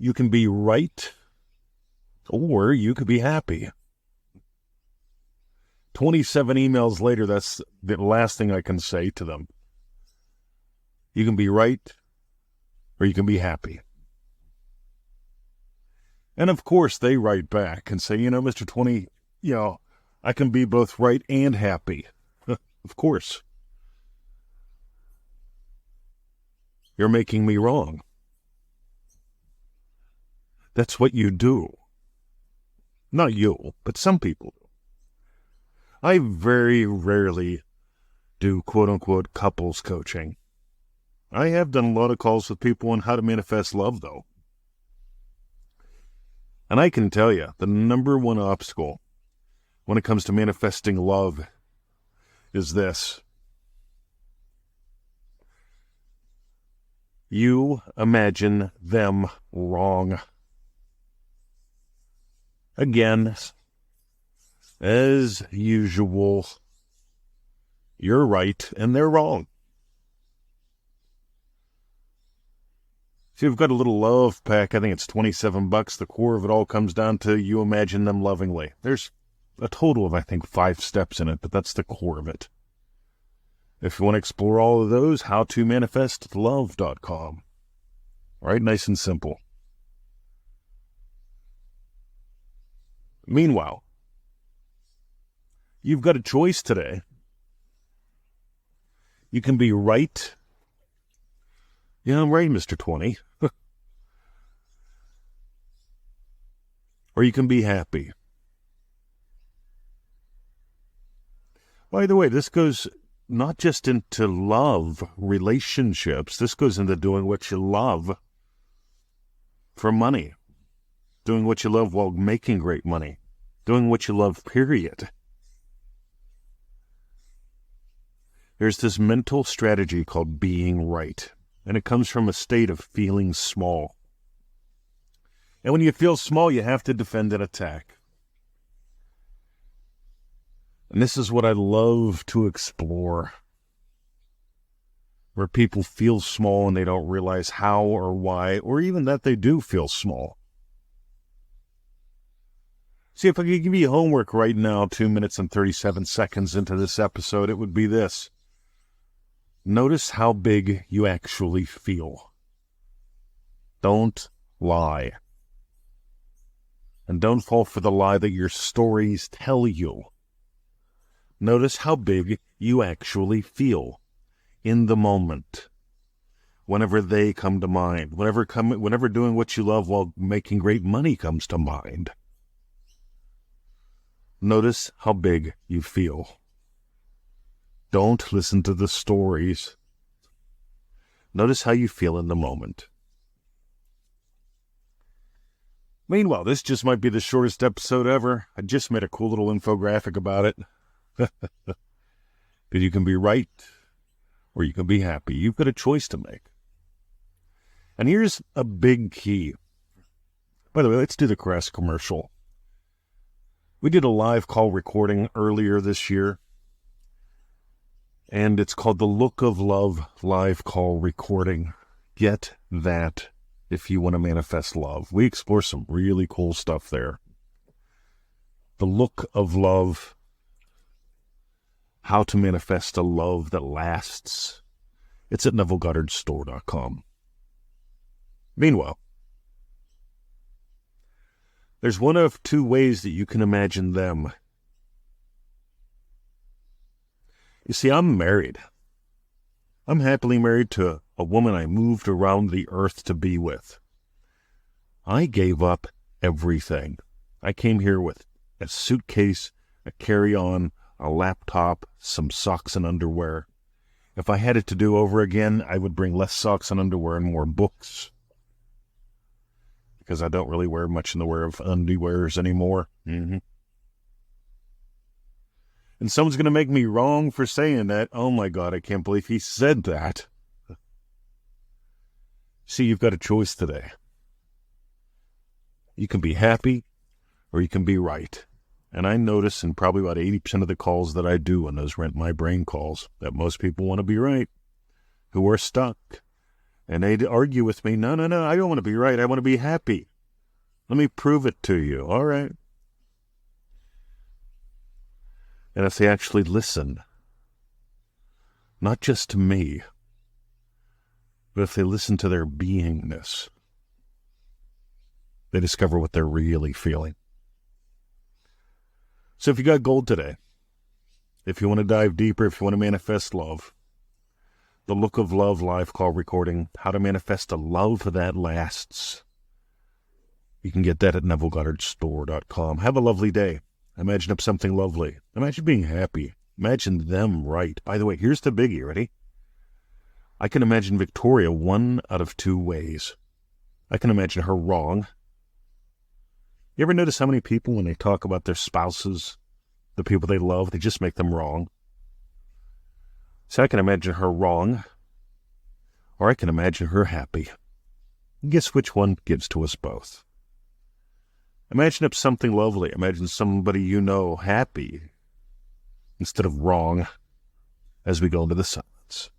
You can be right, or you could be happy. 27 emails later, that's the last thing I can say to them. You can be right, or you can be happy. And of course, they write back and say, Mr. 20, I can be both right and happy. Of course. You're making me wrong. That's what you do. Not you, but some people do. I very rarely do quote-unquote couples coaching. I have done a lot of calls with people on how to manifest love, though. And I can tell you, the number one obstacle when it comes to manifesting love is this. You imagine them wrong. Again, as usual, you're right and they're wrong. So you've got a little love pack. I think it's $27. The core of it all comes down to you imagine them lovingly. There's a total of, I think, 5 steps in it, but that's the core of it. If you want to explore all of those, howtomanifestlove.com. Right? Nice and simple. Meanwhile, you've got a choice today. You can be right. Yeah, I'm right, Mr. 20. Or you can be happy. By the way, this goes not just into love, relationships. This goes into doing what you love for money. Doing what you love while making great money. Doing what you love, period. There's this mental strategy called being right. And it comes from a state of feeling small. And when you feel small, you have to defend and attack. And this is what I love to explore. Where people feel small and they don't realize how or why, or even that they do feel small. See, if I could give you homework right now, 2 minutes and 37 seconds into this episode, it would be this. Notice how big you actually feel. Don't lie. And don't fall for the lie that your stories tell you. Notice how big you actually feel in the moment. Whenever they come to mind. Whenever doing what you love while making great money comes to mind. Notice how big you feel. Don't listen to the stories. Notice how you feel in the moment. Meanwhile, this just might be the shortest episode ever. I just made a cool little infographic about it. That you can be right or you can be happy. You've got a choice to make. And here's a big key. By the way, let's do the Crest commercial. We did a live call recording earlier this year. And it's called the Look of Love live call recording. Get that if you want to manifest love. We explore some really cool stuff there. The Look of Love. How to manifest a love that lasts. It's at NevilleGoddardStore.com. Meanwhile, there's one of 2 ways that you can imagine them. You see, I'm married. I'm happily married to a woman I moved around the earth to be with. I gave up everything. I came here with a suitcase, a carry-on, a laptop, some socks and underwear. If I had it to do over again, I would bring less socks and underwear and more books. Because I don't really wear much in the way of underwears anymore. And someone's going to make me wrong for saying that. Oh my God, I can't believe he said that. See, you've got a choice today. You can be happy or you can be right. And I notice in probably about 80% of the calls that I do on those Rent My Brain calls that most people want to be right, who are stuck. And they'd argue with me, no, I don't want to be right. I want to be happy. Let me prove it to you. All right. And if they actually listen, not just to me, but if they listen to their beingness, they discover what they're really feeling. So if you got gold today, if you want to dive deeper, if you want to manifest love, the Look of Love live call recording, how to manifest a love that lasts. You can get that at NevilleGoddardStore.com. Have a lovely day. Imagine up something lovely. Imagine being happy. Imagine them right. By the way, here's the biggie. Ready? I can imagine Victoria one out of two ways. I can imagine her wrong. You ever notice how many people, when they talk about their spouses, the people they love, they just make them wrong? So I can imagine her wrong, or I can imagine her happy. Guess which one gives to us both? Imagine up something lovely. Imagine somebody you know happy instead of wrong as we go into the silence.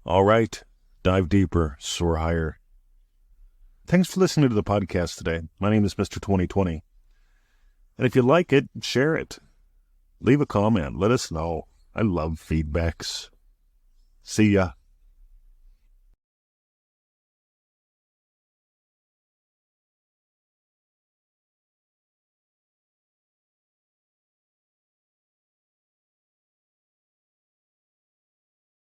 All right, dive deeper, soar higher. Thanks for listening to the podcast today. My name is Mr. 2020. And if you like it, share it. Leave a comment. Let us know. I love feedbacks. See ya.